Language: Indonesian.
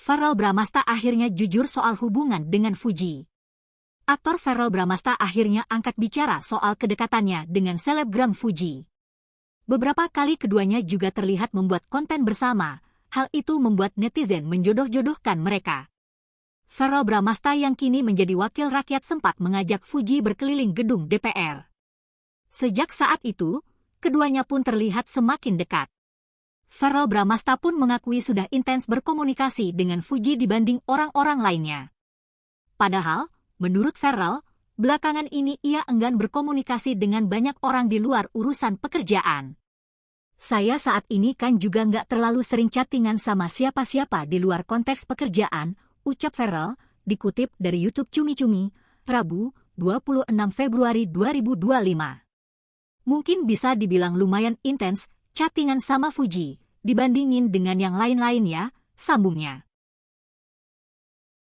Verrell Bramasta akhirnya jujur soal hubungan dengan Fuji. Aktor Verrell Bramasta akhirnya angkat bicara soal kedekatannya dengan selebgram Fuji. Beberapa kali keduanya juga terlihat membuat konten bersama. Hal itu membuat netizen menjodoh-jodohkan mereka. Verrell Bramasta yang kini menjadi wakil rakyat sempat mengajak Fuji berkeliling gedung DPR. Sejak saat itu, keduanya pun terlihat semakin dekat. Verrell Bramasta pun mengakui sudah intens berkomunikasi dengan Fuji dibanding orang-orang lainnya. Padahal, menurut Verrell, belakangan ini ia enggan berkomunikasi dengan banyak orang di luar urusan pekerjaan. Saya saat ini kan juga nggak terlalu sering chattingan sama siapa-siapa di luar konteks pekerjaan, ucap Verrell, dikutip dari YouTube Cumi Cumi, Rabu, 26 Februari 2025. Mungkin bisa dibilang lumayan intens chattingan sama Fuji, dibandingin dengan yang lain-lain ya, sambungnya.